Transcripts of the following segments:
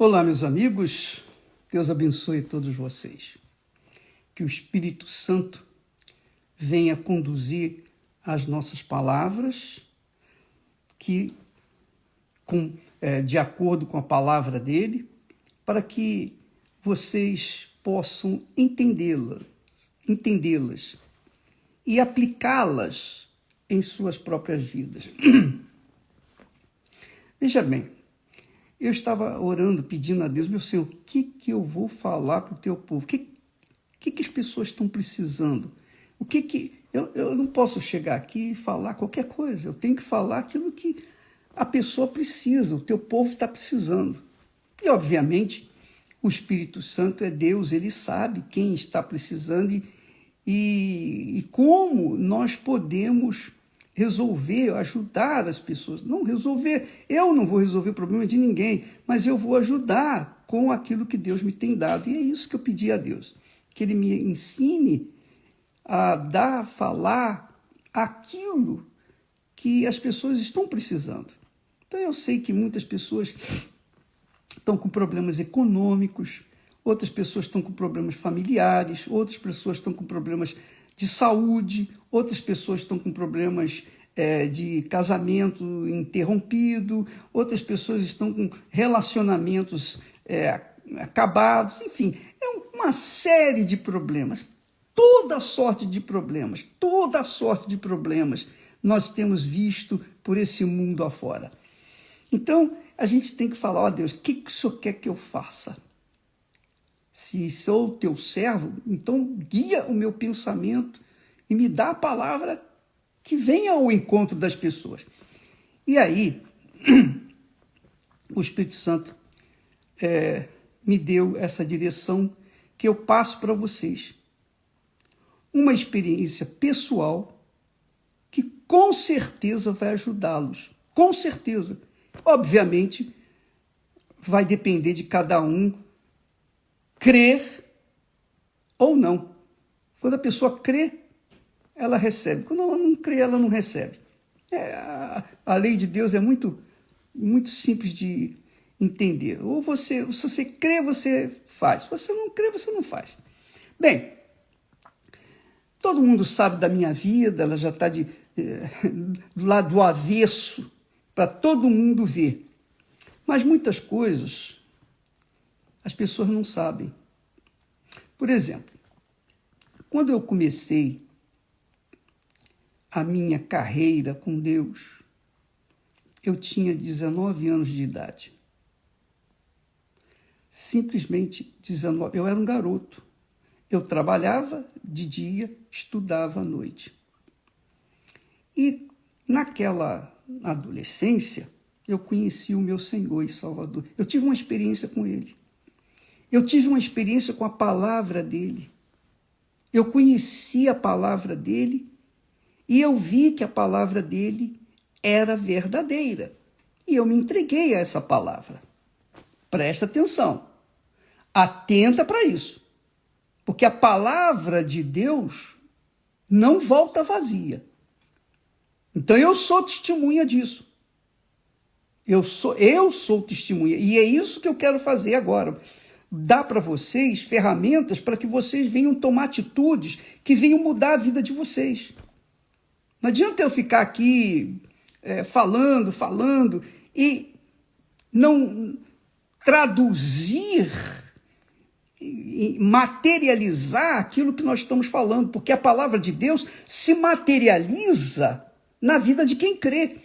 Olá, meus amigos, Deus abençoe todos vocês. Que o Espírito Santo venha conduzir as nossas palavras, de acordo com a palavra dele, para que vocês possam entendê-las e aplicá-las em suas próprias vidas. Veja bem, eu estava orando, pedindo a Deus, meu Senhor, o que eu vou falar para o teu povo? O que as pessoas estão precisando? Eu não posso chegar aqui e falar qualquer coisa, eu tenho que falar aquilo que a pessoa precisa, o teu povo está precisando. E, obviamente, o Espírito Santo é Deus, ele sabe quem está precisando e como nós podemos resolver, ajudar as pessoas. Não resolver, eu não vou resolver o problema de ninguém, mas eu vou ajudar com aquilo que Deus me tem dado. E é isso que eu pedi a Deus, que Ele me ensine a falar aquilo que as pessoas estão precisando. Então eu sei que muitas pessoas estão com problemas econômicos, outras pessoas estão com problemas familiares, outras pessoas estão com problemas de saúde, outras pessoas estão com problemas de casamento interrompido, outras pessoas estão com relacionamentos acabados, enfim, é uma série de problemas, toda sorte de problemas nós temos visto por esse mundo afora. Então, a gente tem que falar, ó Deus, o que o Senhor quer que eu faça? Se sou teu servo, então guia o meu pensamento e me dá a palavra que venha ao encontro das pessoas. E aí, o Espírito Santo me deu essa direção que eu passo para vocês. Uma experiência pessoal que com certeza vai ajudá-los. Com certeza. Obviamente, vai depender de cada um crer ou não. Quando a pessoa crê, ela recebe. Quando ela não crê, ela não recebe. A lei de Deus é muito, muito simples de entender. Ou se você crê, você faz. Se você não crê, você não faz. Bem, todo mundo sabe da minha vida, ela já está do lado do avesso, para todo mundo ver. Mas muitas coisas as pessoas não sabem. Por exemplo, quando eu comecei a minha carreira com Deus, eu tinha 19 anos de idade. Simplesmente 19. Eu era um garoto. Eu trabalhava de dia, estudava à noite. E naquela adolescência, eu conheci o meu Senhor e Salvador. Eu tive uma experiência com Ele. Eu tive uma experiência com a palavra dele. Eu conheci a palavra dele e eu vi que a palavra dele era verdadeira. E eu me entreguei a essa palavra. Presta atenção. Atenta para isso. Porque a palavra de Deus não volta vazia. Então eu sou testemunha disso. Eu sou testemunha. E é isso que eu quero fazer agora. Dar para vocês ferramentas para que vocês venham tomar atitudes que venham mudar a vida de vocês. Não adianta eu ficar aqui falando e não traduzir e materializar aquilo que nós estamos falando, porque a palavra de Deus se materializa na vida de quem crê.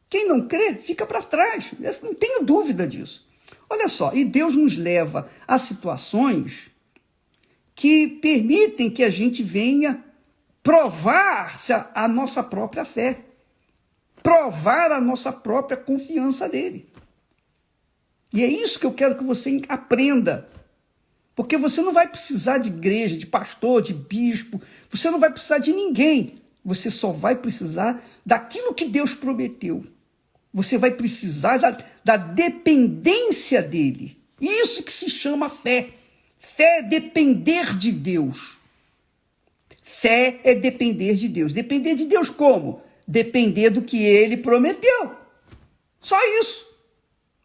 Quem não crê, fica para trás. Eu não tenho dúvida disso. Olha só, e Deus nos leva a situações que permitem que a gente venha provar a nossa própria fé, provar a nossa própria confiança nele. E é isso que eu quero que você aprenda. Porque você não vai precisar de igreja, de pastor, de bispo, você não vai precisar de ninguém. Você só vai precisar daquilo que Deus prometeu. Você vai precisar da dependência dele. Isso que se chama fé. Fé é depender de Deus. Fé é depender de Deus. Depender de Deus como? Depender do que ele prometeu. Só isso.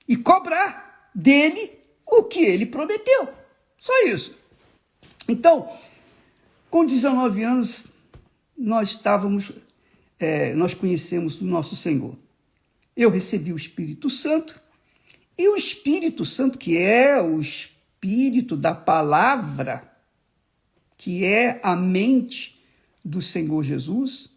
E cobrar dele o o que ele prometeu. Só isso. Então, com 19 anos, nós conhecemos o nosso Senhor. Eu recebi o Espírito Santo, e o Espírito Santo, que é o Espírito da palavra, que é a mente do Senhor Jesus,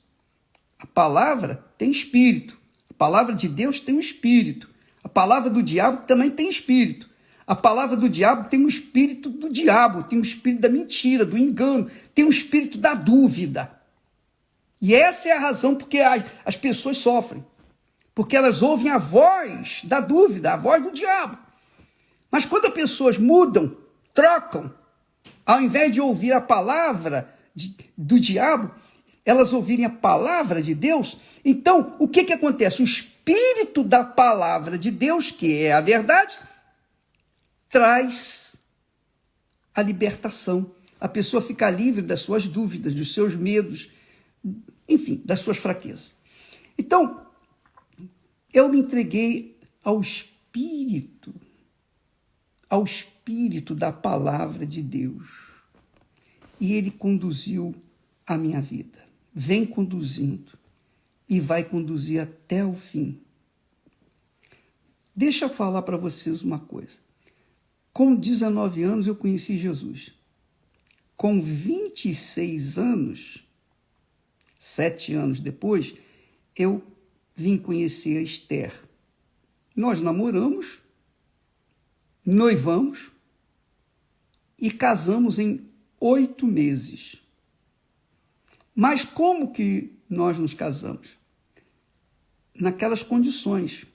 a palavra tem espírito, a palavra de Deus tem um espírito, a palavra do diabo também tem espírito, a palavra do diabo tem o espírito do diabo, tem o espírito da mentira, do engano, tem o espírito da dúvida. E essa é a razão porque as pessoas sofrem, porque elas ouvem a voz da dúvida, a voz do diabo. Mas quando as pessoas mudam, trocam, ao invés de ouvir a palavra do diabo, elas ouvirem a palavra de Deus, então o que acontece? O espírito da palavra de Deus, que é a verdade, traz a libertação. A pessoa fica livre das suas dúvidas, dos seus medos, enfim, das suas fraquezas. Então, eu me entreguei ao Espírito da palavra de Deus. E ele conduziu a minha vida. Vem conduzindo e vai conduzir até o fim. Deixa eu falar para vocês uma coisa. Com 19 anos eu conheci Jesus. Com 26 anos, 7 anos depois, eu vim conhecer a Esther. Nós namoramos, noivamos e casamos em 8 meses. Mas como que nós nos casamos? Naquelas condições,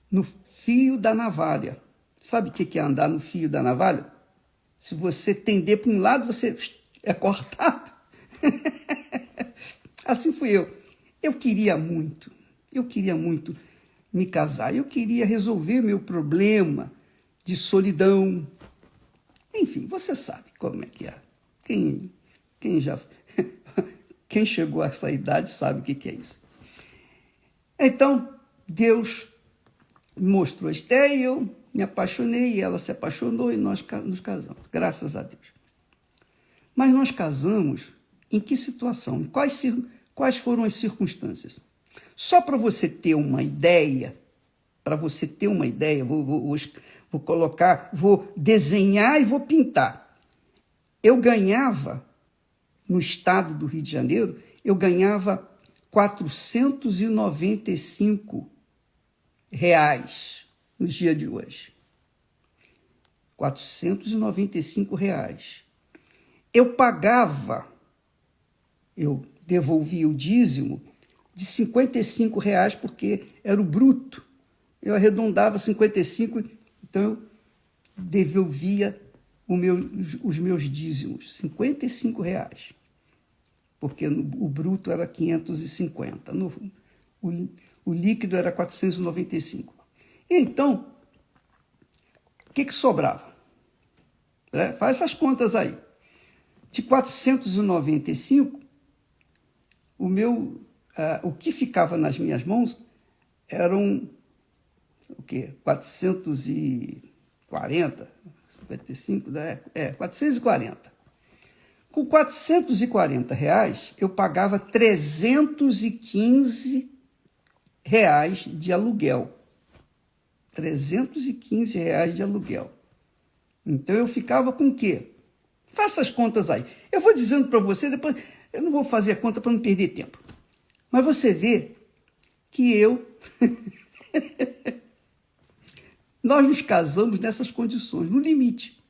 no fio da navalha. Sabe o que é andar no fio da navalha? Se você tender para um lado, você é cortado. Assim fui eu. Eu queria muito me casar. Eu queria resolver meu problema de solidão. Enfim, você sabe como é que é. Quem chegou a essa idade sabe o que é isso. Então, Deus me mostrou a Esther e eu me apaixonei, e ela se apaixonou e nós nos casamos, graças a Deus. Mas nós casamos em que situação? Quais foram as circunstâncias? Só para você ter uma ideia, vou colocar, vou desenhar e vou pintar. Eu ganhava, no estado do Rio de Janeiro, eu ganhava R$495 no dia de hoje. R$495. Eu devolvia o dízimo de R$55, porque era o bruto. Eu arredondava 55, então eu devolvia os meus dízimos, R$55, porque o bruto era 550, o líquido era 495. Então, o que sobrava? Faz essas contas aí. De 495, o que ficava nas minhas mãos eram o quê? 440, 55, 440. Com R$440, eu pagava R$315 de aluguel. R$315 de aluguel. Então, eu ficava com o quê? Faça as contas aí. Eu vou dizendo para você, depois eu não vou fazer a conta para não perder tempo. Mas você vê que nós nos casamos nessas condições, no limite.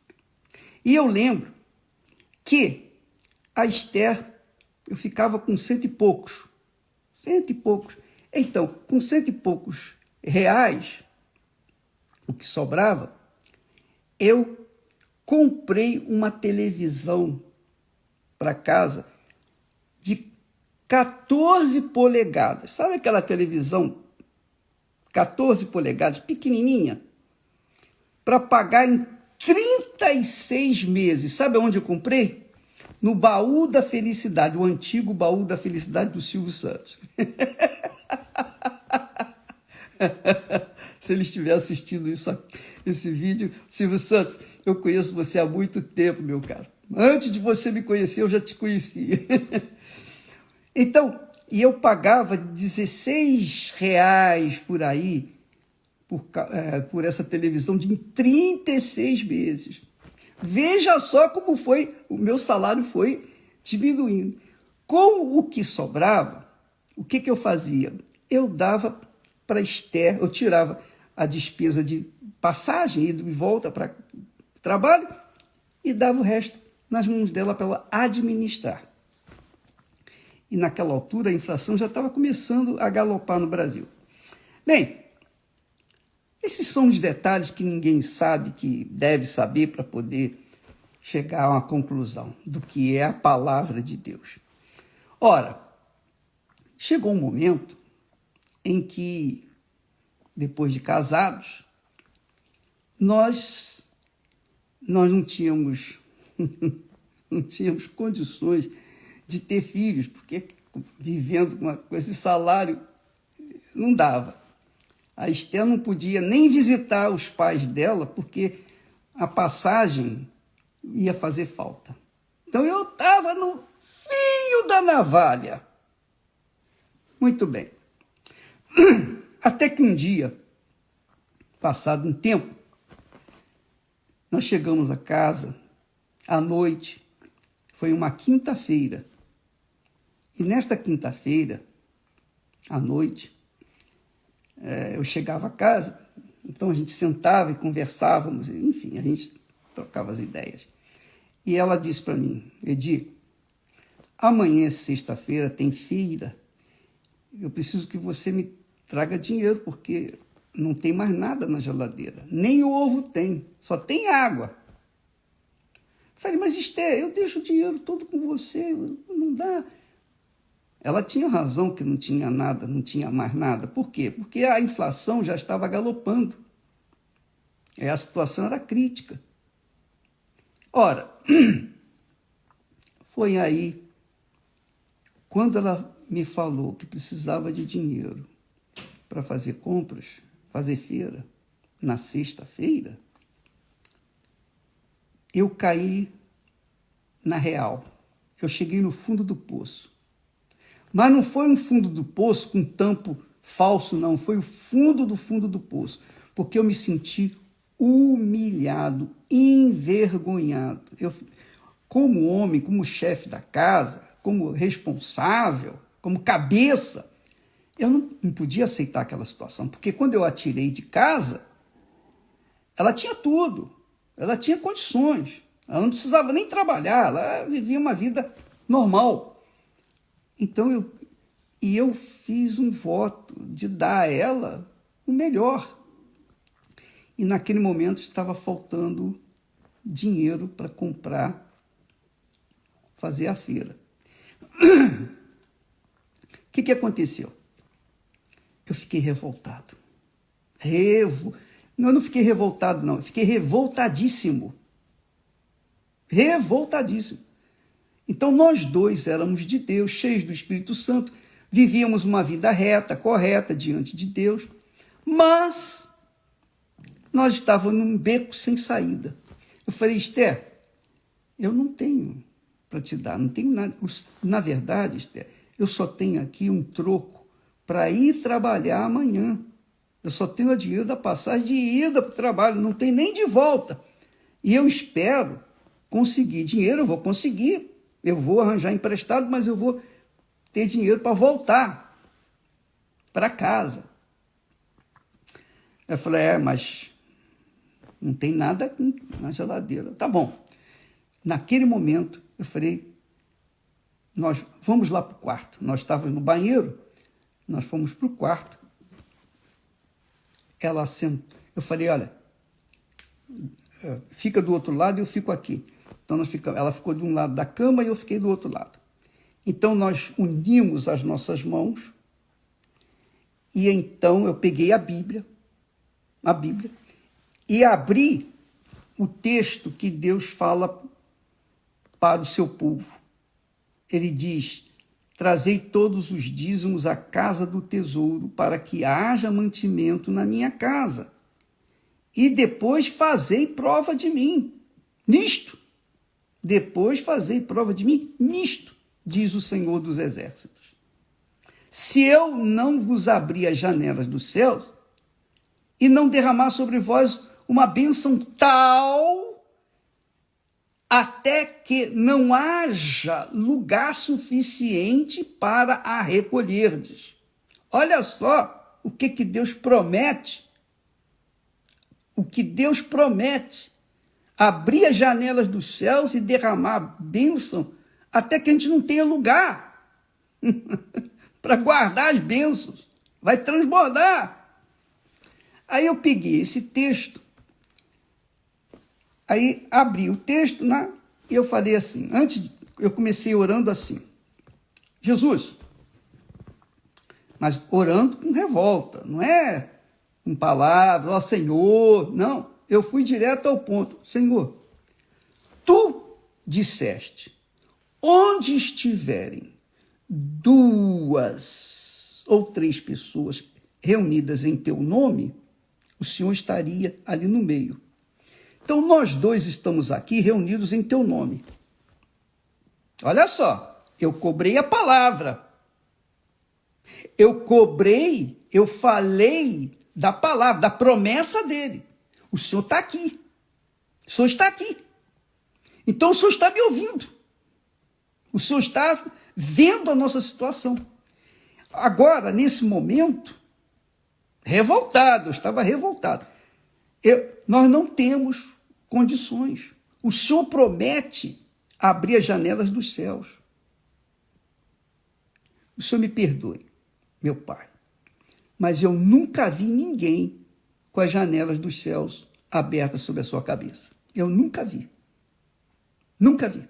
E eu lembro que a Esther, eu ficava com R$100 e poucos. Então, com R$100 e poucos, o que sobrava, eu comprei uma televisão para casa de 14 polegadas. Sabe aquela televisão 14 polegadas, pequenininha? Para pagar em 36 meses. Sabe onde eu comprei? No Baú da Felicidade, o antigo Baú da Felicidade do Silvio Santos. Se ele estiver assistindo isso, esse vídeo. Silvio Santos, eu conheço você há muito tempo, meu caro. Antes de você me conhecer, eu já te conhecia. Então, e eu pagava R$16 por aí, por essa televisão em 36 meses. Veja só como foi, o meu salário foi diminuindo. Com o que sobrava, o que eu fazia? Eu dava para Esther, eu tirava a despesa de passagem, ida e volta para o trabalho, e dava o resto nas mãos dela para ela administrar. E naquela altura a inflação já estava começando a galopar no Brasil. Bem, esses são os detalhes que ninguém sabe, que deve saber para poder chegar a uma conclusão do que é a palavra de Deus. Ora, chegou um momento em que, depois de casados, nós não tínhamos, não tínhamos condições de ter filhos, porque vivendo com esse salário não dava. A Esther não podia nem visitar os pais dela, porque a passagem ia fazer falta. Então eu estava no fio da navalha. Muito bem. Até que um dia, passado um tempo, nós chegamos a casa à noite, foi uma quinta-feira. E nesta quinta-feira, à noite, eu chegava a casa, então a gente sentava e conversávamos, enfim, a gente trocava as ideias. E ela disse para mim, Edir, amanhã, sexta-feira, tem feira, eu preciso que você me traga dinheiro, porque não tem mais nada na geladeira, nem ovo tem, só tem água. Falei, mas Esther, eu deixo o dinheiro todo com você, não dá. Ela tinha razão que não tinha nada, não tinha mais nada. Por quê? Porque a inflação já estava galopando. A situação era crítica. Ora, foi aí, quando ela me falou que precisava de dinheiro para fazer compras, fazer feira, na sexta-feira, eu caí na real. Eu cheguei no fundo do poço. Mas não foi um fundo do poço com tampo falso, não. Foi o fundo do poço. Porque eu me senti humilhado, envergonhado. Eu, como homem, como chefe da casa, como responsável, como cabeça, eu não podia aceitar aquela situação. Porque quando eu a tirei de casa, ela tinha tudo. Ela tinha condições. Ela não precisava nem trabalhar. Ela vivia uma vida normal. Então, eu fiz um voto de dar a ela o melhor. E naquele momento estava faltando dinheiro para comprar, fazer a feira. O que aconteceu? Eu fiquei revoltado. Não, eu não fiquei revoltado, não. Eu fiquei revoltadíssimo. Revoltadíssimo. Então, nós dois éramos de Deus, cheios do Espírito Santo, vivíamos uma vida reta, correta, diante de Deus, mas nós estávamos num beco sem saída. Eu falei, Esther, eu não tenho para te dar, não tenho nada. Na verdade, Esther, eu só tenho aqui um troco para ir trabalhar amanhã. Eu só tenho o dinheiro da passagem de ida para o trabalho, não tem nem de volta. E eu espero conseguir dinheiro, eu vou conseguir. Eu vou arranjar emprestado, mas eu vou ter dinheiro para voltar para casa. Eu falei, mas não tem nada na geladeira. Tá bom. Naquele momento, eu falei, nós vamos lá para o quarto. Nós estávamos no banheiro, nós fomos para o quarto. Ela sentou. Eu falei, olha, fica do outro lado e eu fico aqui. Então, ela ficou de um lado da cama e eu fiquei do outro lado. Então, nós unimos as nossas mãos e então eu peguei a Bíblia, e abri o texto que Deus fala para o seu povo. Ele diz, trazei todos os dízimos à casa do tesouro para que haja mantimento na minha casa. e depois fazei prova de mim nisto. Depois fazei prova de mim nisto, diz o Senhor dos Exércitos. Se eu não vos abrir as janelas dos céus e não derramar sobre vós uma bênção tal até que não haja lugar suficiente para a recolherdes. Olha só o que Deus promete. O que Deus promete. Abrir as janelas dos céus e derramar bênção até que a gente não tenha lugar para guardar as bênçãos. Vai transbordar. Aí eu peguei esse texto, aí abri o texto, né, e eu falei assim, eu comecei orando assim, Jesus, mas orando com revolta, não é com palavras, ó Senhor, não, eu fui direto ao ponto, Senhor, tu disseste, onde estiverem 2 ou 3 pessoas reunidas em teu nome, o Senhor estaria ali no meio. Então, nós 2 estamos aqui reunidos em teu nome. Olha só, eu cobrei a palavra. Eu falei da palavra, da promessa dele. O Senhor está aqui. O Senhor está aqui. Então, o Senhor está me ouvindo. O Senhor está vendo a nossa situação. Agora, nesse momento, eu estava revoltado. Nós não temos condições. O Senhor promete abrir as janelas dos céus. O Senhor me perdoe, meu Pai, mas eu nunca vi ninguém com as janelas dos céus abertas sobre a sua cabeça. Eu nunca vi. Nunca vi.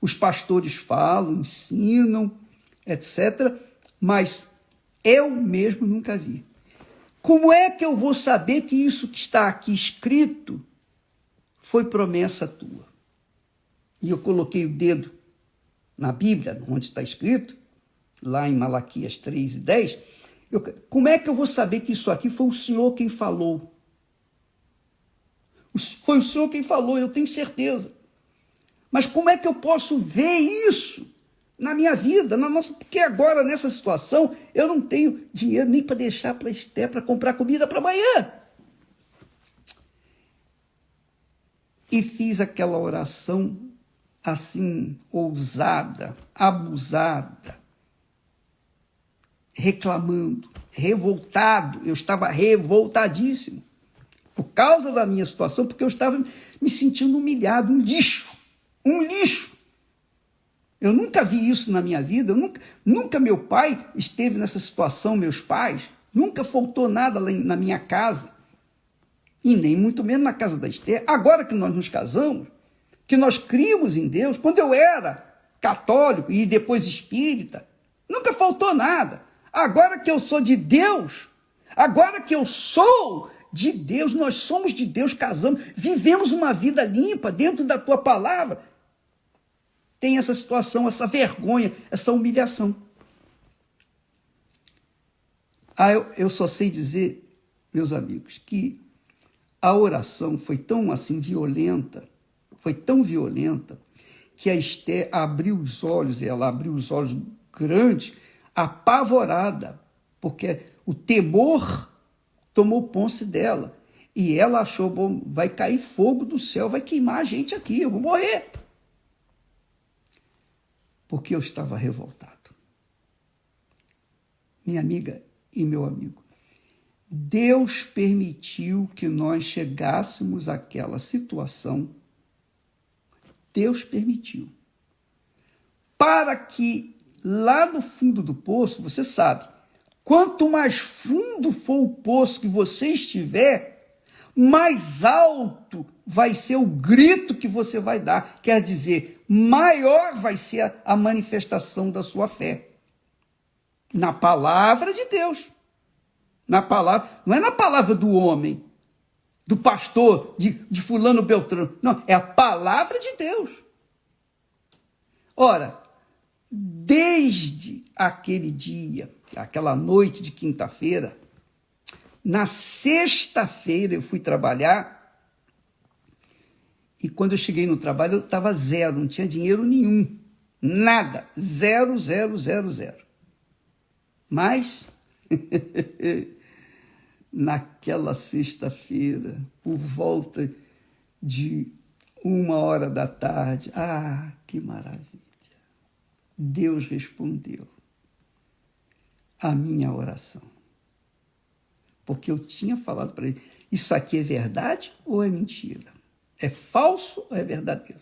Os pastores falam, ensinam, etc., mas eu mesmo nunca vi. Como é que eu vou saber que isso que está aqui escrito foi promessa tua? E eu coloquei o dedo na Bíblia, onde está escrito, lá em Malaquias 3:10. Como é que eu vou saber que isso aqui foi o Senhor quem falou? Foi o Senhor quem falou, eu tenho certeza. Mas como é que eu posso ver isso na minha vida, porque agora, nessa situação, eu não tenho dinheiro nem para deixar para a Esther, para comprar comida para amanhã. E fiz aquela oração assim, ousada, abusada, reclamando, revoltado. Eu estava revoltadíssimo por causa da minha situação, porque eu estava me sentindo humilhado, um lixo. Eu nunca vi isso na minha vida, nunca meu pai esteve nessa situação, meus pais, nunca faltou nada lá na minha casa, e nem muito menos na casa da Esther. Agora que nós nos casamos, que nós crimos em Deus, quando eu era católico e depois espírita, nunca faltou nada. Agora que eu sou de Deus, nós somos de Deus, casamos, vivemos uma vida limpa dentro da tua palavra, tem essa situação, essa vergonha, essa humilhação. Eu só sei dizer, meus amigos, que a oração foi tão assim violenta, que a Esther abriu os olhos, ela abriu os olhos grandes, apavorada, porque o temor tomou posse dela. E ela achou, bom, vai cair fogo do céu, vai queimar a gente aqui, eu vou morrer. Porque eu estava revoltado. Minha amiga e meu amigo, Deus permitiu que nós chegássemos àquela situação. Deus permitiu. Para que lá no fundo do poço, você sabe, quanto mais fundo for o poço que você estiver, mais alto vai ser o grito que você vai dar. Quer dizer, maior vai ser a manifestação da sua fé. Na palavra de Deus. Na palavra, não é na palavra do homem, do pastor, de fulano Beltrano. Não, é a palavra de Deus. Ora, desde aquele dia, aquela noite de quinta-feira, Na sexta-feira eu fui trabalhar e quando eu cheguei no trabalho eu estava zero, não tinha dinheiro nenhum, nada, zero, zero, zero, zero. Mas, naquela sexta-feira, por volta de 1h da tarde, que maravilha! Deus respondeu a minha oração. Porque eu tinha falado para ele, isso aqui é verdade ou é mentira? É falso ou é verdadeiro?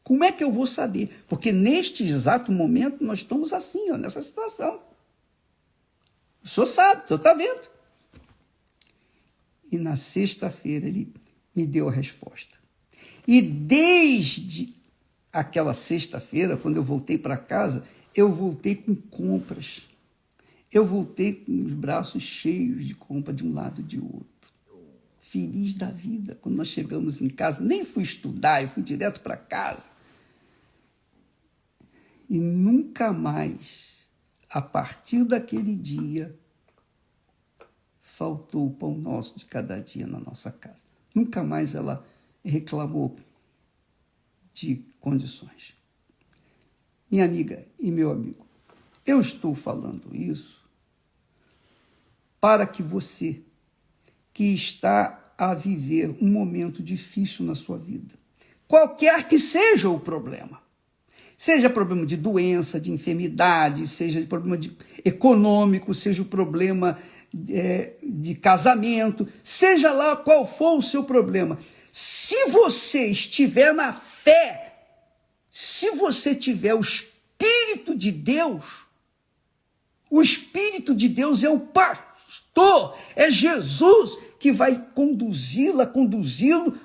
Como é que eu vou saber? Porque neste exato momento nós estamos assim, nessa situação. O senhor sabe, o senhor está vendo. E na sexta-feira ele me deu a resposta. E desde aquela sexta-feira, quando eu voltei para casa, eu voltei com compras. Eu voltei com os braços cheios de compra de um lado e de outro. Feliz da vida. Quando nós chegamos em casa, nem fui estudar, eu fui direto para casa. E nunca mais, a partir daquele dia, faltou o pão nosso de cada dia na nossa casa. Nunca mais ela reclamou de condições. Minha amiga e meu amigo, eu estou falando isso para que você, que está a viver um momento difícil na sua vida, qualquer que seja o problema, seja problema de doença, de enfermidade, seja problema econômico, seja o problema de casamento, seja lá qual for o seu problema, se você estiver na fé, se você tiver o Espírito de Deus, o Espírito de Deus é o pastor, é Jesus que vai conduzi-lo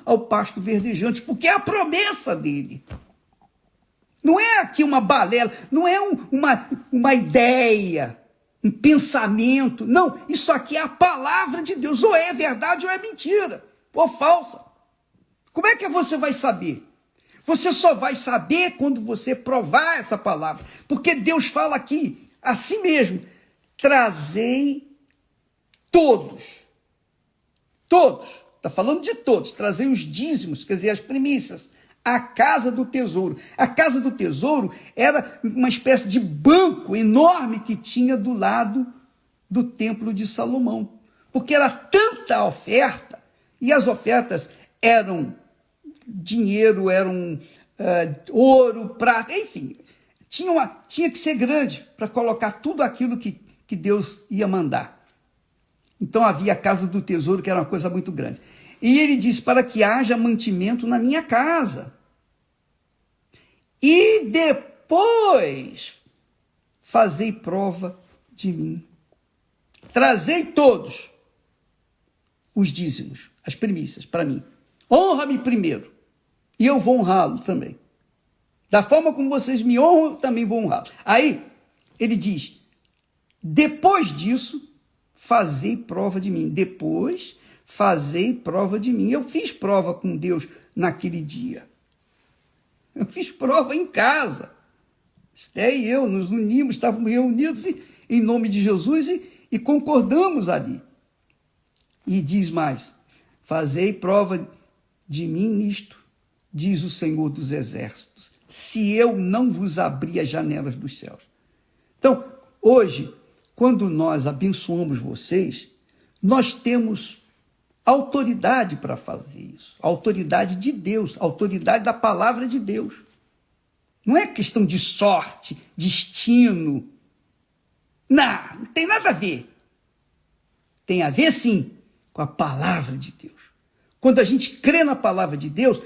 ao pasto verdejante, porque é a promessa dele. Não é aqui uma balela, não é uma ideia, um pensamento. Não, isso aqui é a palavra de Deus. Ou é verdade ou é mentira, ou falsa. Como é que você vai saber? Você só vai saber quando você provar essa palavra. Porque Deus fala aqui, assim mesmo, trazei todos. Todos, está falando de todos, trazei os dízimos, quer dizer, as primícias, à casa do tesouro. A casa do tesouro era uma espécie de banco enorme que tinha do lado do templo de Salomão. Porque era tanta oferta, e as ofertas eram dinheiro, eram ouro, prata, enfim. Tinha que ser grande para colocar tudo aquilo que Deus ia mandar. Então havia a casa do tesouro, que era uma coisa muito grande. E ele diz, para que haja mantimento na minha casa. E depois fazei prova de mim. Trazei todos os dízimos, as primícias para mim. Honra-me primeiro, e eu vou honrá-lo também. Da forma como vocês me honram, eu também vou honrá-lo. Aí, ele diz, depois disso, fazei prova de mim. Depois, fazei prova de mim. Eu fiz prova com Deus naquele dia. Eu fiz prova em casa. Esté e eu nos unimos, estávamos reunidos em nome de Jesus e concordamos ali. E diz mais, fazei prova de mim nisto, diz o Senhor dos Exércitos, se eu não vos abrir as janelas dos céus. Então, hoje, quando nós abençoamos vocês, nós temos autoridade para fazer isso. Autoridade de Deus, autoridade da palavra de Deus. Não é questão de sorte, destino. Não tem nada a ver. Tem a ver, sim, com a palavra de Deus. Quando a gente crê na palavra de Deus,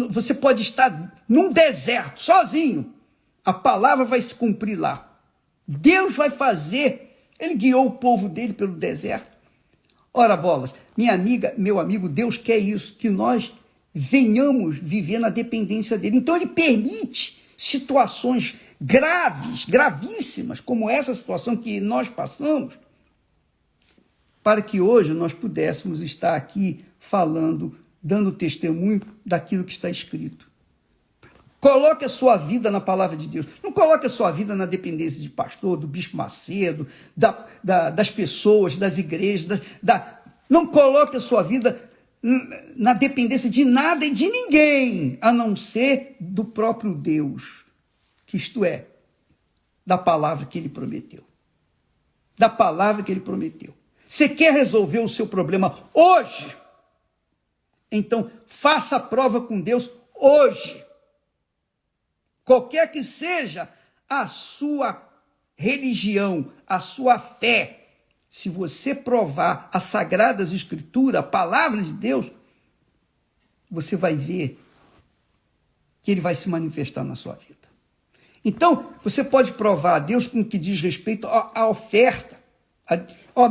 você pode estar num deserto, sozinho. A palavra vai se cumprir lá. Deus vai fazer. Ele guiou o povo dele pelo deserto. Ora, bolas, minha amiga, meu amigo, Deus quer isso, que nós venhamos viver na dependência dele. Então ele permite situações graves, gravíssimas, como essa situação que nós passamos, para que hoje nós pudéssemos estar aqui falando, dando testemunho daquilo que está escrito. Coloque a sua vida na palavra de Deus. Não coloque a sua vida na dependência de pastor, do bispo Macedo, das pessoas, das igrejas. Não coloque a sua vida na dependência de nada e de ninguém, a não ser do próprio Deus, que isto é, da palavra que ele prometeu. Da palavra que ele prometeu. Você quer resolver o seu problema hoje? Então, faça a prova com Deus hoje. Qualquer que seja a sua religião, a sua fé, se você provar as Sagradas Escrituras, a palavra de Deus, você vai ver que ele vai se manifestar na sua vida. Então, você pode provar a Deus com o que diz respeito à oferta.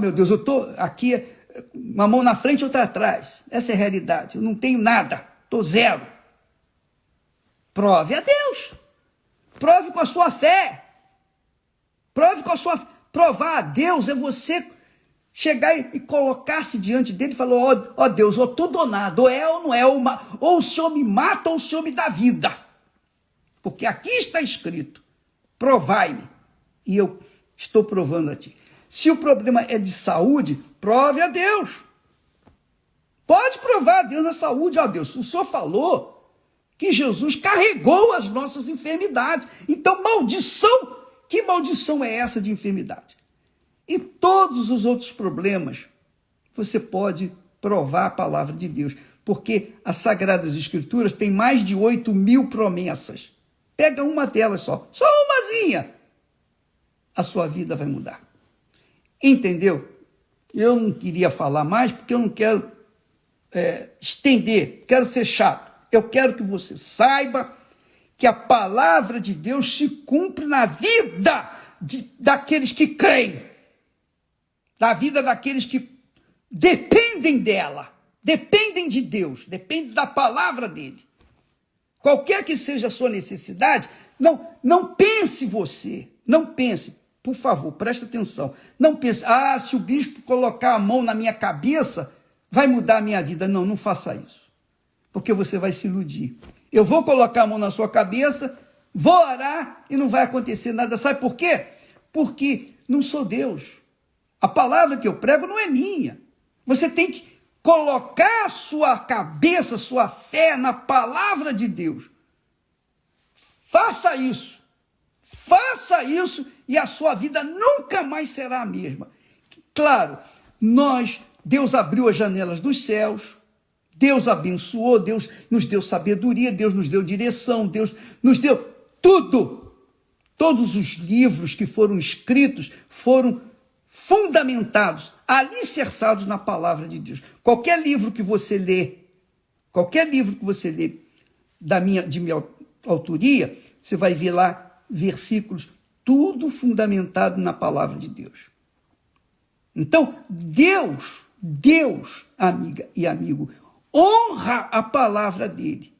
Meu Deus, eu estou aqui, uma mão na frente e outra atrás. Essa é a realidade. Eu não tenho nada, estou zero. Prove a Deus. Prove com a sua fé. Prove com a sua fé. Provar a Deus é você chegar e colocar-se diante dele e falar, ó Deus, eu estou donado, ou é ou não é, ou o Senhor me mata ou o Senhor me dá vida. Porque aqui está escrito, provai-me, e eu estou provando a ti. Se o problema é de saúde, prove a Deus. Pode provar a Deus na saúde. Ó Deus, o Senhor falou que Jesus carregou as nossas enfermidades. Então, maldição, que maldição é essa de enfermidade? E todos os outros problemas, você pode provar a palavra de Deus. Porque as Sagradas Escrituras têm mais de 8.000 promessas. Pega uma delas só umazinha. A sua vida vai mudar. Entendeu? Eu não queria falar mais, porque eu não quero estender, quero ser chato. Eu quero que você saiba que a palavra de Deus se cumpre na vida daqueles que creem, da vida daqueles que dependem dela, dependem de Deus, dependem da palavra dele. Qualquer que seja a sua necessidade, não pense você, não pense, por favor, preste atenção, não pense, se o bispo colocar a mão na minha cabeça, vai mudar a minha vida. Não faça isso, porque você vai se iludir. Eu vou colocar a mão na sua cabeça, vou orar e não vai acontecer nada. Sabe por quê? Porque não sou Deus. A palavra que eu prego não é minha. Você tem que colocar a sua cabeça, sua fé na palavra de Deus. Faça isso e a sua vida nunca mais será a mesma. Claro, Deus abriu as janelas dos céus, Deus abençoou, Deus nos deu sabedoria, Deus nos deu direção, Deus nos deu tudo. Todos os livros que foram escritos foram fundamentados, alicerçados na palavra de Deus. Qualquer livro que você lê de minha autoria, você vai ver lá versículos, tudo fundamentado na palavra de Deus. Então, Deus, amiga e amigo, honra a palavra dele,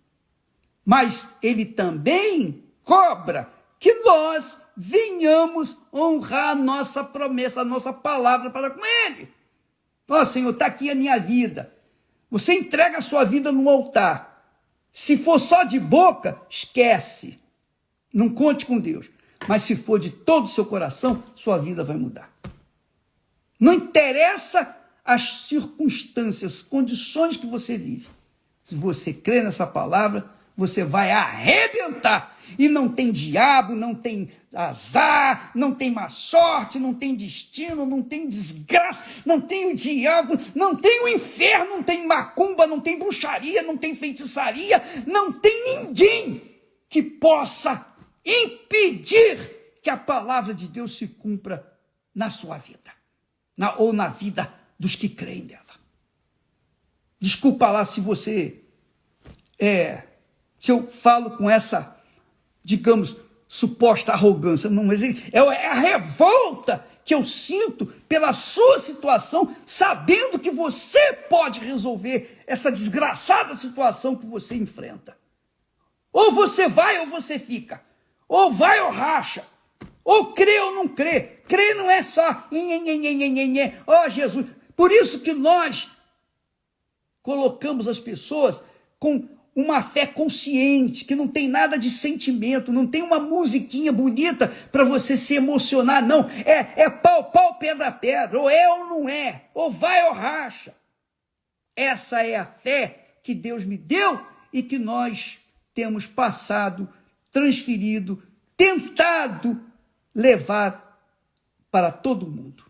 mas ele também cobra que nós venhamos honrar a nossa promessa, a nossa palavra para com ele. Senhor, está aqui a minha vida. Você entrega a sua vida no altar. Se for só de boca, esquece. Não conte com Deus. Mas se for de todo o seu coração, sua vida vai mudar. Não interessa as circunstâncias, condições que você vive. Se você crê nessa palavra, você vai arrebentar. E não tem diabo, não tem azar, não tem má sorte, não tem destino, não tem desgraça, não tem o diabo, não tem o inferno, não tem macumba, não tem bruxaria, não tem feitiçaria, não tem ninguém que possa impedir que a palavra de Deus se cumpra na sua vida, ou na vida dos que creem nela. Desculpa lá se eu falo com essa, digamos, suposta arrogância, não, mas é a revolta que eu sinto pela sua situação, sabendo que você pode resolver essa desgraçada situação que você enfrenta. Ou você vai ou você fica, ou vai ou racha, ou crê ou não crê. Crê não é só Jesus. Por isso que nós colocamos as pessoas com uma fé consciente, que não tem nada de sentimento, não tem uma musiquinha bonita para você se emocionar, não. É pau, pedra, pedra, ou é ou não é, ou vai ou racha. Essa é a fé que Deus me deu e que nós temos passado, transferido, tentado levar para todo mundo.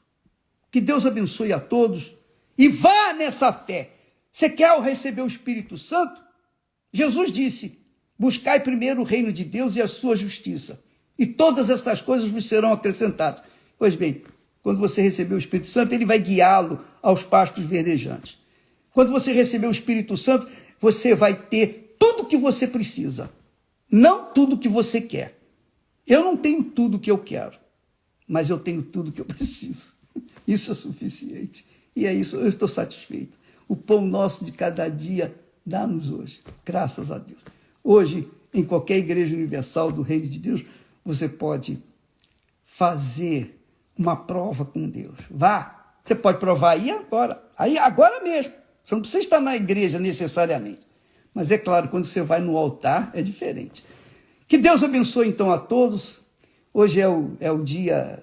Que Deus abençoe a todos e vá nessa fé. Você quer receber o Espírito Santo? Jesus disse, buscai primeiro o reino de Deus e a sua justiça, e todas estas coisas vos serão acrescentadas. Pois bem, quando você receber o Espírito Santo, ele vai guiá-lo aos pastos verdejantes. Quando você receber o Espírito Santo, você vai ter tudo o que você precisa, não tudo o que você quer. Eu não tenho tudo o que eu quero, mas eu tenho tudo o que eu preciso. Isso é suficiente. E é isso, eu estou satisfeito. O pão nosso de cada dia dá-nos hoje, graças a Deus. Hoje, em qualquer igreja universal do Reino de Deus, você pode fazer uma prova com Deus. Vá, você pode provar aí agora mesmo. Você não precisa estar na igreja necessariamente. Mas é claro, quando você vai no altar, é diferente. Que Deus abençoe então a todos. Hoje é o dia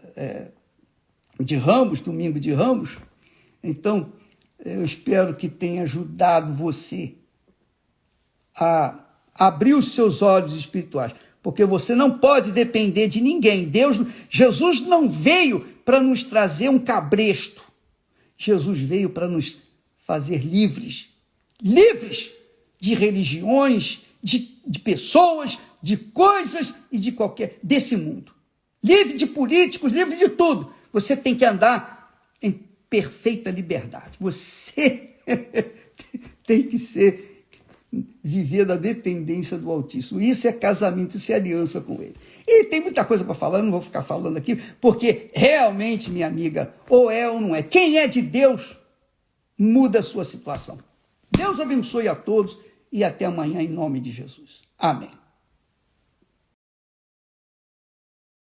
de Ramos, domingo de Ramos. Então, eu espero que tenha ajudado você a abrir os seus olhos espirituais, porque você não pode depender de ninguém. Jesus não veio para nos trazer um cabresto. Jesus veio para nos fazer livres de religiões, de pessoas, de coisas e desse mundo. Livre de políticos, livre de tudo. Você tem que andar em perfeita liberdade. Você tem que viver da dependência do Altíssimo. Isso é casamento, isso é aliança com ele. E tem muita coisa para falar, não vou ficar falando aqui, porque realmente, minha amiga, ou é ou não é. Quem é de Deus, muda a sua situação. Deus abençoe a todos e até amanhã, em nome de Jesus. Amém.